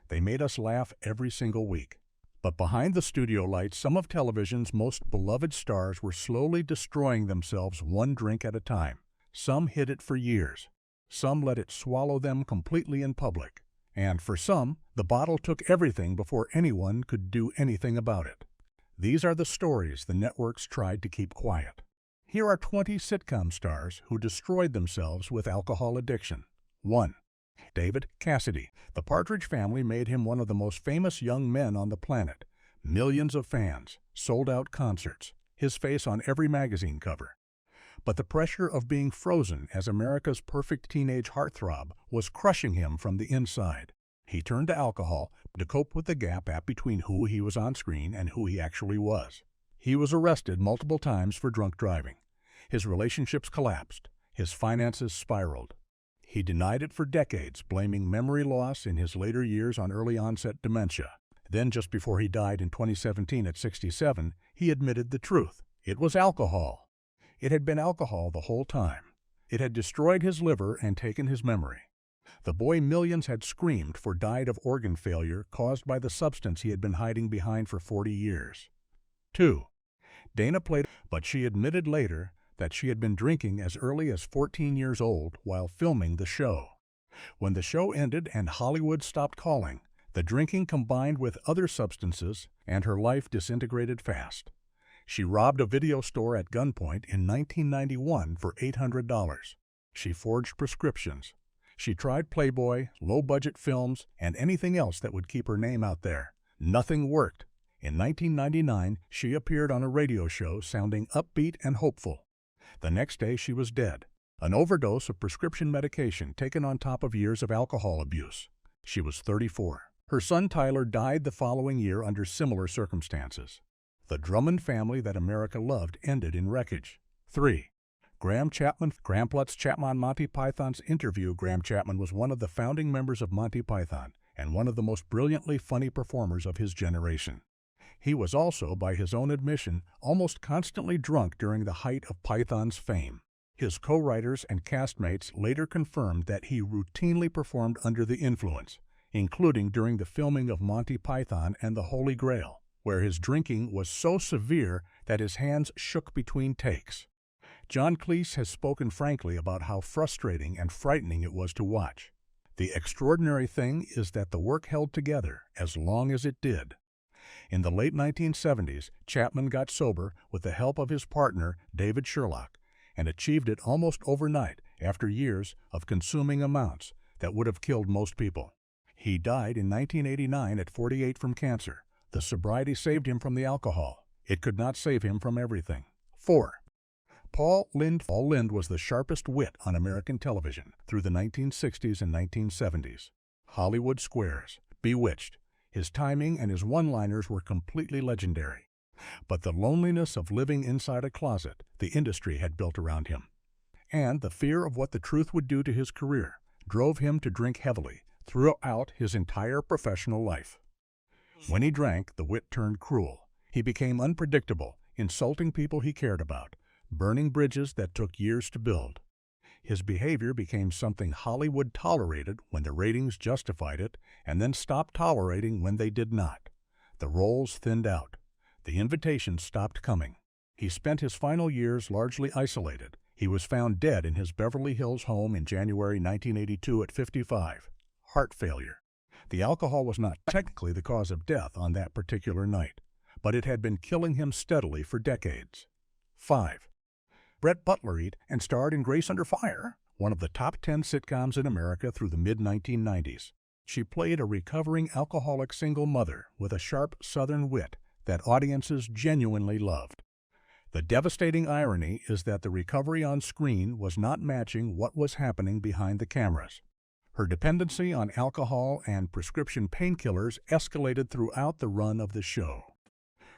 They made us laugh every single week. But behind the studio lights, some of television's most beloved stars were slowly destroying themselves one drink at a time. Some hid it for years. Some let it swallow them completely in public. And for some, the bottle took everything before anyone could do anything about it. These are the stories the networks tried to keep quiet. Here are 20 sitcom stars who destroyed themselves with alcohol addiction. 1. David Cassidy. The Partridge Family made him one of the most famous young men on the planet. Millions of fans, sold-out concerts, his face on every magazine cover. But the pressure of being frozen as America's perfect teenage heartthrob was crushing him from the inside. He turned to alcohol to cope with the gap between who he was on screen and who he actually was. He was arrested multiple times for drunk driving. His relationships collapsed. His finances spiraled. He denied it for decades, blaming memory loss in his later years on early-onset dementia. Then, just before he died in 2017 at 67, he admitted the truth. It was alcohol. It had been alcohol the whole time. It had destroyed his liver and taken his memory. The boy millions had screamed for died of organ failure caused by the substance he had been hiding behind for 40 years. 2. Dana Plato, but she admitted later that she had been drinking as early as 14 years old while filming the show. When the show ended and Hollywood stopped calling, the drinking combined with other substances and her life disintegrated fast. She robbed a video store at gunpoint in 1991 for $800. She forged prescriptions. She tried Playboy, low-budget films, and anything else that would keep her name out there. Nothing worked. In 1999, she appeared on a radio show sounding upbeat and hopeful. The next day, she was dead. An overdose of prescription medication taken on top of years of alcohol abuse. She was 34. Her son Tyler died the following year under similar circumstances. The Drummond family that America loved ended in wreckage. 3. Graham Chapman. Grandplatz Chapman Monty Python's interview. Graham Chapman was one of the founding members of Monty Python and one of the most brilliantly funny performers of his generation. He was also, by his own admission, almost constantly drunk during the height of Python's fame. His co-writers and castmates later confirmed that he routinely performed under the influence, including during the filming of Monty Python and the Holy Grail, where his drinking was so severe that his hands shook between takes. John Cleese has spoken frankly about how frustrating and frightening it was to watch. The extraordinary thing is that the work held together as long as it did. In the late 1970s, Chapman got sober with the help of his partner, David Sherlock, and achieved it almost overnight after years of consuming amounts that would have killed most people. He died in 1989 at 48 from cancer. The sobriety saved him from the alcohol. It could not save him from everything. 4. Paul Lynde. Paul Lynde was the sharpest wit on American television through the 1960s and 1970s. Hollywood Squares, Bewitched. His timing and his one-liners were completely legendary. But the loneliness of living inside a closet the industry had built around him, and the fear of what the truth would do to his career, drove him to drink heavily throughout his entire professional life. When he drank, the wit turned cruel. He became unpredictable, insulting people he cared about, burning bridges that took years to build. His behavior became something Hollywood tolerated when the ratings justified it, and then stopped tolerating when they did not. The roles thinned out. The invitations stopped coming. He spent his final years largely isolated. He was found dead in his Beverly Hills home in January 1982 at 55. Heart failure. The alcohol was not technically the cause of death on that particular night, but it had been killing him steadily for decades. 5. Brett Butler and starred in Grace Under Fire, one of the top 10 sitcoms in America through the mid-1990s. She played a recovering alcoholic single mother with a sharp Southern wit that audiences genuinely loved. The devastating irony is that the recovery on screen was not matching what was happening behind the cameras. Her dependency on alcohol and prescription painkillers escalated throughout the run of the show.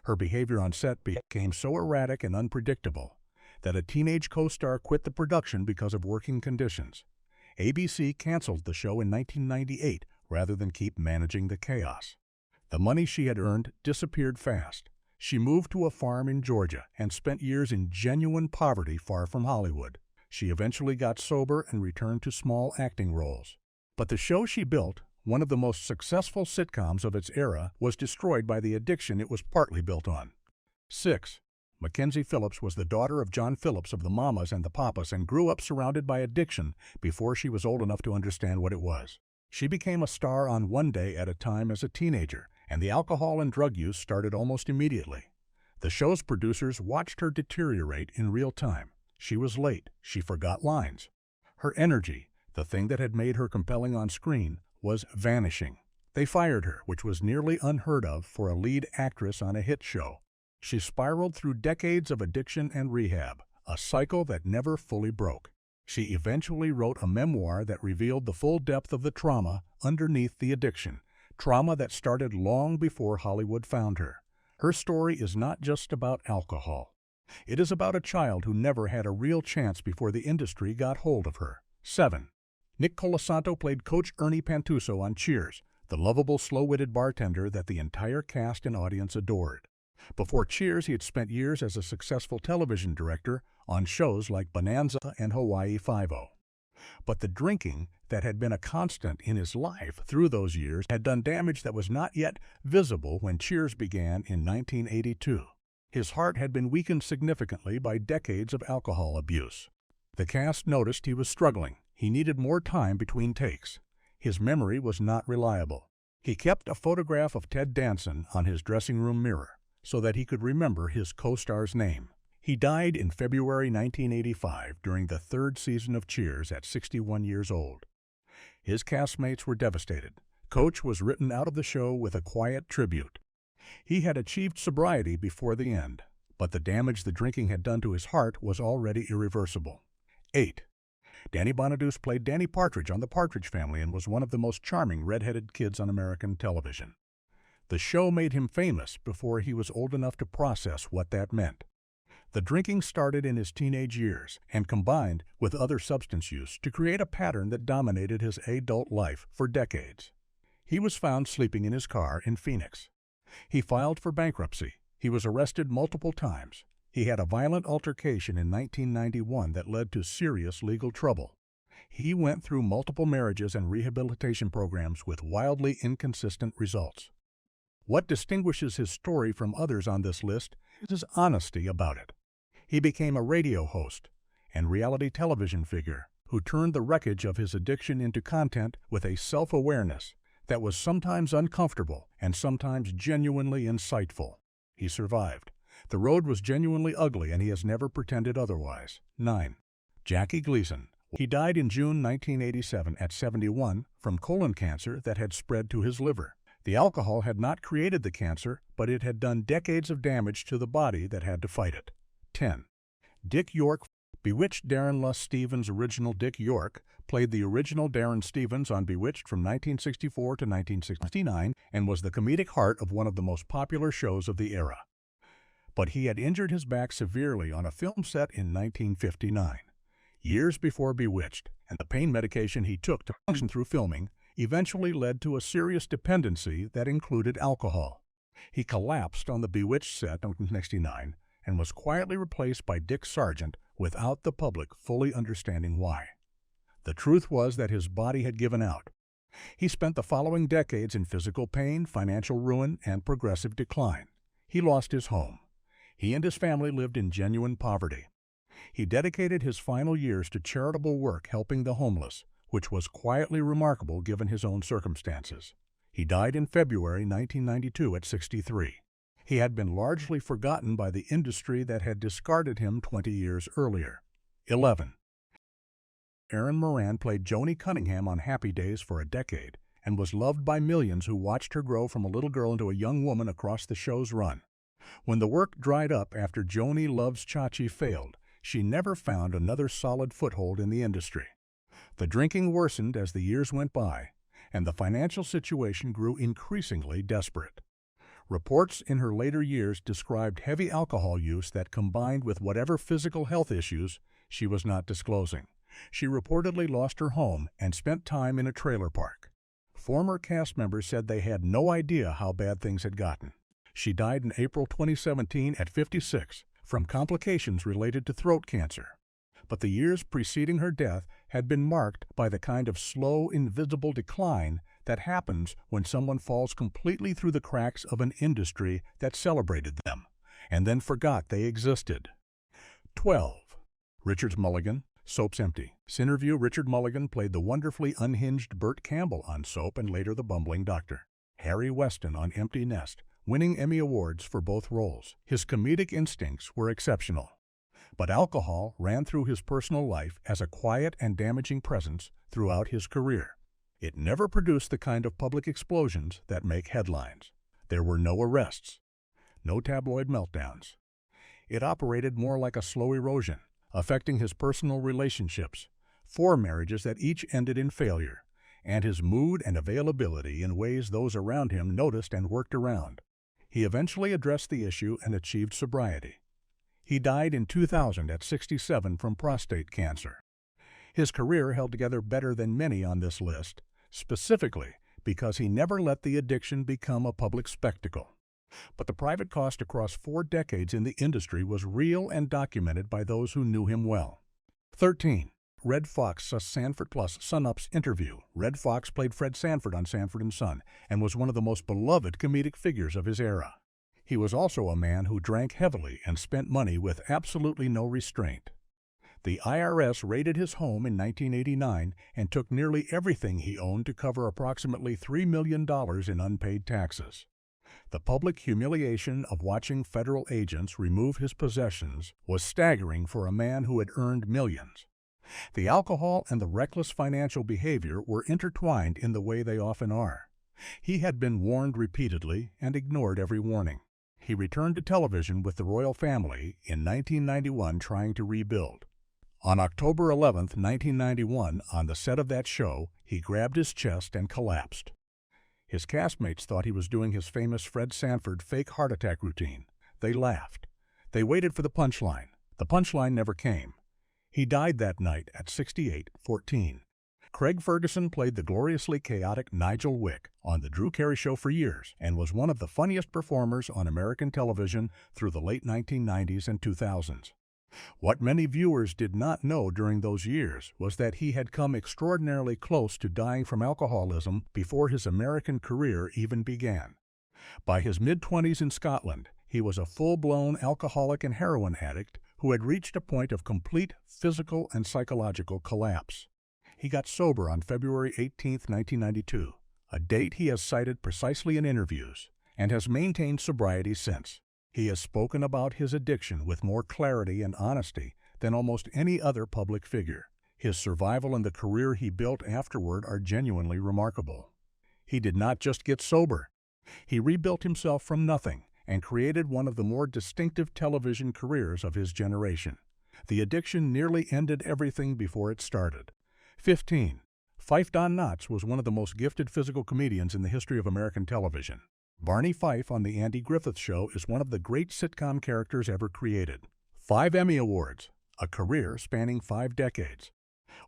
Her behavior on set became so erratic and unpredictable that a teenage co-star quit the production because of working conditions. ABC canceled the show in 1998 rather than keep managing the chaos. The money she had earned disappeared fast. She moved to a farm in Georgia and spent years in genuine poverty far from Hollywood. She eventually got sober and returned to small acting roles. But the show she built one of the most successful sitcoms of its era, was destroyed by the addiction it was partly built on. 6. Mackenzie Phillips was the daughter of John Phillips of the Mamas and the Papas and grew up surrounded by addiction before she was old enough to understand what it was. She became a star on One Day at a Time as a teenager, and the alcohol and drug use started almost immediately. The show's producers watched her deteriorate in real time. She was late. She forgot lines. Her energy, the thing that had made her compelling on screen, was vanishing. They fired her, which was nearly unheard of for a lead actress on a hit show. She spiraled through decades of addiction and rehab, a cycle that never fully broke. She eventually wrote a memoir that revealed the full depth of the trauma underneath the addiction, trauma that started long before Hollywood found her. Her story is not just about alcohol. It is about a child who never had a real chance before the industry got hold of her. 7. Nick Colasanto played Coach Ernie Pantuso on Cheers, the lovable, slow-witted bartender that the entire cast and audience adored. Before Cheers, he had spent years as a successful television director on shows like Bonanza and Hawaii Five-0. But the drinking that had been a constant in his life through those years had done damage that was not yet visible when Cheers began in 1982. His heart had been weakened significantly by decades of alcohol abuse. The cast noticed he was struggling. He needed more time between takes. His memory was not reliable. He kept a photograph of Ted Danson on his dressing room mirror so that he could remember his co-star's name. He died in February 1985 during the third season of Cheers at 61 years old. His castmates were devastated. Coach was written out of the show with a quiet tribute. He had achieved sobriety before the end, but the damage the drinking had done to his heart was already irreversible. 8. Danny Bonaduce played Danny Partridge on The Partridge Family and was one of the most charming red-headed kids on American television. The show made him famous before he was old enough to process what that meant. The drinking started in his teenage years and combined with other substance use to create a pattern that dominated his adult life for decades. He was found sleeping in his car in Phoenix. He filed for bankruptcy. He was arrested multiple times. He had a violent altercation in 1991 that led to serious legal trouble. He went through multiple marriages and rehabilitation programs with wildly inconsistent results. What distinguishes his story from others on this list is his honesty about it. He became a radio host and reality television figure who turned the wreckage of his addiction into content with a self-awareness that was sometimes uncomfortable and sometimes genuinely insightful. He survived. The road was genuinely ugly, and he has never pretended otherwise. 9. Jackie Gleason. He died in June 1987 at 71 from colon cancer that had spread to his liver. The alcohol had not created the cancer, but it had done decades of damage to the body that had to fight it. 10. Dick York. Bewitched Darren Lust Stevens' original Dick York played the original Darren Stevens on Bewitched from 1964 to 1969 and was the comedic heart of one of the most popular shows of the era. But he had injured his back severely on a film set in 1959, years before Bewitched, and the pain medication he took to function through filming eventually led to a serious dependency that included alcohol. He collapsed on the Bewitched set in 1969 and was quietly replaced by Dick Sargent without the public fully understanding why. The truth was that his body had given out. He spent the following decades in physical pain, financial ruin, and progressive decline. He lost his home. He and his family lived in genuine poverty. He dedicated his final years to charitable work helping the homeless, which was quietly remarkable given his own circumstances. He died in February 1992 at 63. He had been largely forgotten by the industry that had discarded him 20 years earlier. 11. Erin Moran played Joni Cunningham on Happy Days for a decade and was loved by millions who watched her grow from a little girl into a young woman across the show's run. When the work dried up after Joni Loves Chachi failed, she never found another solid foothold in the industry. The drinking worsened as the years went by, and the financial situation grew increasingly desperate. Reports in her later years described heavy alcohol use that combined with whatever physical health issues she was not disclosing. She reportedly lost her home and spent time in a trailer park. Former cast members said they had no idea how bad things had gotten. She died in April 2017 at 56 from complications related to throat cancer. But the years preceding her death had been marked by the kind of slow, invisible decline that happens when someone falls completely through the cracks of an industry that celebrated them and then forgot they existed. 12. Richard Mulligan, Soap's Empty. Cinerview Richard Mulligan played the wonderfully unhinged Burt Campbell on Soap and later the bumbling doctor. Harry Weston on Empty Nest, winning Emmy Awards for both roles. His comedic instincts were exceptional. But alcohol ran through his personal life as a quiet and damaging presence throughout his career. It never produced the kind of public explosions that make headlines. There were no arrests, no tabloid meltdowns. It operated more like a slow erosion, affecting his personal relationships, 4 marriages that each ended in failure, and his mood and availability in ways those around him noticed and worked around. He eventually addressed the issue and achieved sobriety. He died in 2000 at 67 from prostate cancer. His career held together better than many on this list, specifically because he never let the addiction become a public spectacle. But the private cost across 4 decades in the industry was real and documented by those who knew him well. 13. Red Foxx, a Sanford Plus Sun-Up's interview. Red Foxx played Fred Sanford on Sanford and Son and was one of the most beloved comedic figures of his era. He was also a man who drank heavily and spent money with absolutely no restraint. The IRS raided his home in 1989 and took nearly everything he owned to cover approximately $3 million in unpaid taxes. The public humiliation of watching federal agents remove his possessions was staggering for a man who had earned millions. The alcohol and the reckless financial behavior were intertwined in the way they often are. He had been warned repeatedly and ignored every warning. He returned to television with the royal family in 1991 trying to rebuild. On October 11, 1991, on the set of that show, he grabbed his chest and collapsed. His castmates thought he was doing his famous Fred Sanford fake heart attack routine. They laughed. They waited for the punchline. The punchline never came. He died that night at 68-14. Craig Ferguson played the gloriously chaotic Nigel Wick on The Drew Carey Show for years and was one of the funniest performers on American television through the late 1990s and 2000s. What many viewers did not know during those years was that he had come extraordinarily close to dying from alcoholism before his American career even began. By his mid-20s in Scotland, he was a full-blown alcoholic and heroin addict who had reached a point of complete physical and psychological collapse. He got sober on February 18, 1992, a date he has cited precisely in interviews, and has maintained sobriety since. He has spoken about his addiction with more clarity and honesty than almost any other public figure. His survival and the career he built afterward are genuinely remarkable. He did not just get sober. He rebuilt himself from nothing and created one of the more distinctive television careers of his generation. The addiction nearly ended everything before it started. 15. Fife Don Knotts was one of the most gifted physical comedians in the history of American television. Barney Fife on The Andy Griffith Show is one of the great sitcom characters ever created. 5 Emmy Awards, a career spanning 5 decades.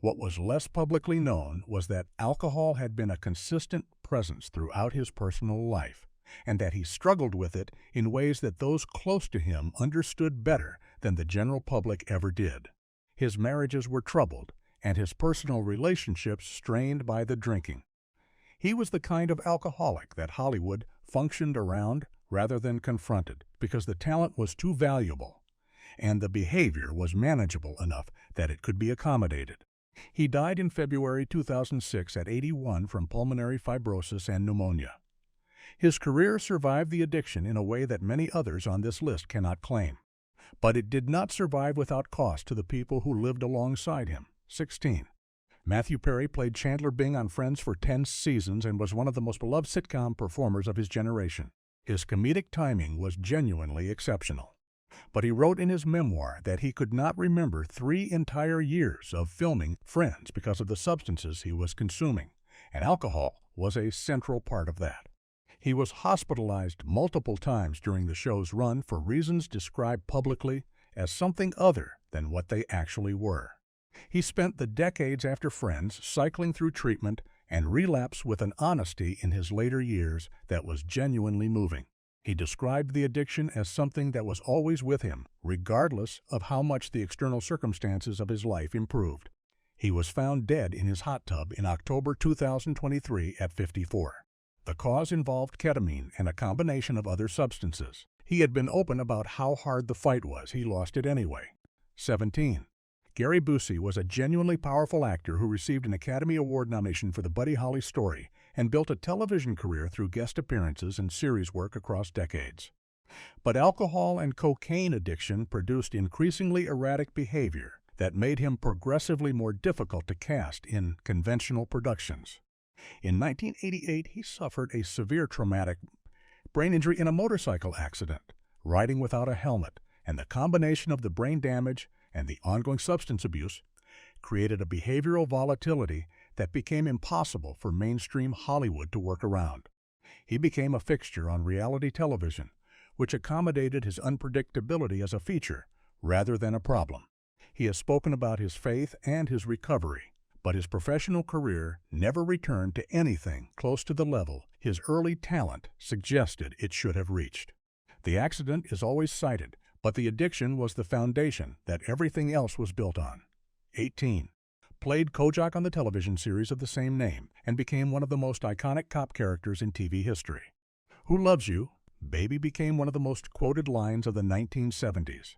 What was less publicly known was that alcohol had been a consistent presence throughout his personal life, and that he struggled with it in ways that those close to him understood better than the general public ever did. His marriages were troubled, and his personal relationships strained by the drinking. He was the kind of alcoholic that Hollywood functioned around rather than confronted, because the talent was too valuable, and the behavior was manageable enough that it could be accommodated. He died in February 2006 at 81 from pulmonary fibrosis and pneumonia. His career survived the addiction in a way that many others on this list cannot claim. But it did not survive without cost to the people who lived alongside him. 16. Matthew Perry played Chandler Bing on Friends for 10 seasons and was one of the most beloved sitcom performers of his generation. His comedic timing was genuinely exceptional. But he wrote in his memoir that he could not remember 3 entire years of filming Friends because of the substances he was consuming, and alcohol was a central part of that. He was hospitalized multiple times during the show's run for reasons described publicly as something other than what they actually were. He spent the decades after Friends cycling through treatment and relapsed with an honesty in his later years that was genuinely moving. He described the addiction as something that was always with him, regardless of how much the external circumstances of his life improved. He was found dead in his hot tub in October 2023 at 54. The cause involved ketamine and a combination of other substances. He had been open about how hard the fight was. He lost it anyway. 17. Gary Busey was a genuinely powerful actor who received an Academy Award nomination for the Buddy Holly story and built a television career through guest appearances and series work across decades. But alcohol and cocaine addiction produced increasingly erratic behavior that made him progressively more difficult to cast in conventional productions. In 1988, he suffered a severe traumatic brain injury in a motorcycle accident, riding without a helmet, and the combination of the brain damage and the ongoing substance abuse created a behavioral volatility that became impossible for mainstream Hollywood to work around. He became a fixture on reality television, which accommodated his unpredictability as a feature rather than a problem. He has spoken about his faith and his recovery, but his professional career never returned to anything close to the level his early talent suggested it should have reached. The accident is always cited, but the addiction was the foundation that everything else was built on. 18. Played Kojak on the television series of the same name and became one of the most iconic cop characters in TV history. Who loves you? Baby became one of the most quoted lines of the 1970s.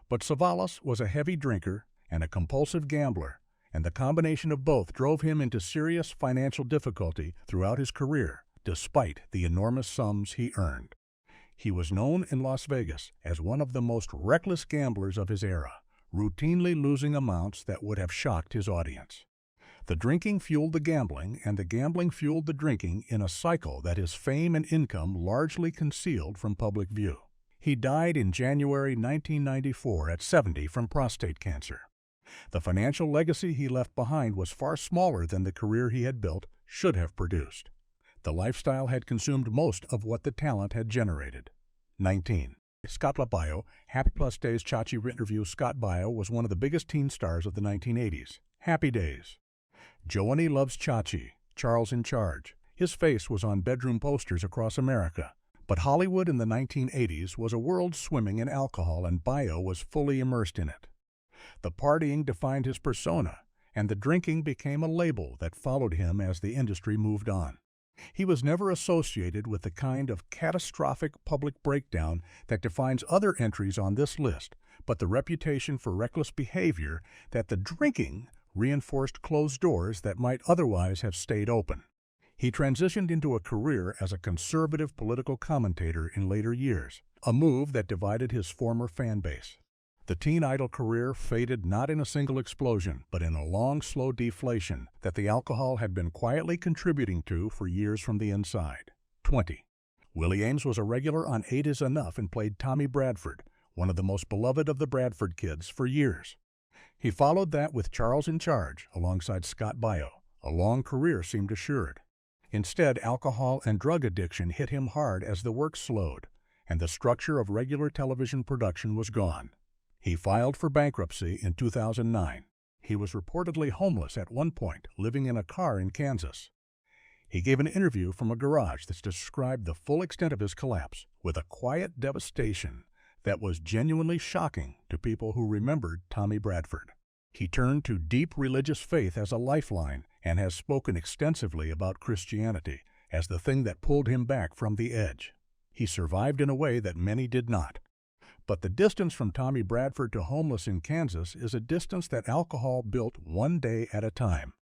But Savalas was a heavy drinker and a compulsive gambler, and the combination of both drove him into serious financial difficulty throughout his career, despite the enormous sums he earned. He was known in Las Vegas as one of the most reckless gamblers of his era, routinely losing amounts that would have shocked his audience. The drinking fueled the gambling, and the gambling fueled the drinking in a cycle that his fame and income largely concealed from public view. He died in January 1994 at 70 from prostate cancer. The financial legacy he left behind was far smaller than the career he had built should have produced. The lifestyle had consumed most of what the talent had generated. 19. Scott Baio, Happy Plus Days Chachi interview. Scott Baio was one of the biggest teen stars of the 1980s. Happy Days. Joanie Loves Chachi, Charles in Charge. His face was on bedroom posters across America. But Hollywood in the 1980s was a world swimming in alcohol, and Baio was fully immersed in it. The partying defined his persona, and the drinking became a label that followed him as the industry moved on. He was never associated with the kind of catastrophic public breakdown that defines other entries on this list, but the reputation for reckless behavior that the drinking reinforced closed doors that might otherwise have stayed open. He transitioned into a career as a conservative political commentator in later years, a move that divided his former fan base. The teen idol career faded not in a single explosion, but in a long, slow deflation that the alcohol had been quietly contributing to for years from the inside. 20. Willie Aames was a regular on 8 is Enough and played Tommy Bradford, one of the most beloved of the Bradford kids, for years. He followed that with Charles in Charge alongside Scott Baio. A long career seemed assured. Instead, alcohol and drug addiction hit him hard as the work slowed, and the structure of regular television production was gone. He filed for bankruptcy in 2009. He was reportedly homeless at one point, living in a car in Kansas. He gave an interview from a garage that described the full extent of his collapse with a quiet devastation that was genuinely shocking to people who remembered Tommy Bradford. He turned to deep religious faith as a lifeline and has spoken extensively about Christianity as the thing that pulled him back from the edge. He survived in a way that many did not. But the distance from Tommy Bradford to homeless in Kansas is a distance that alcohol built one day at a time.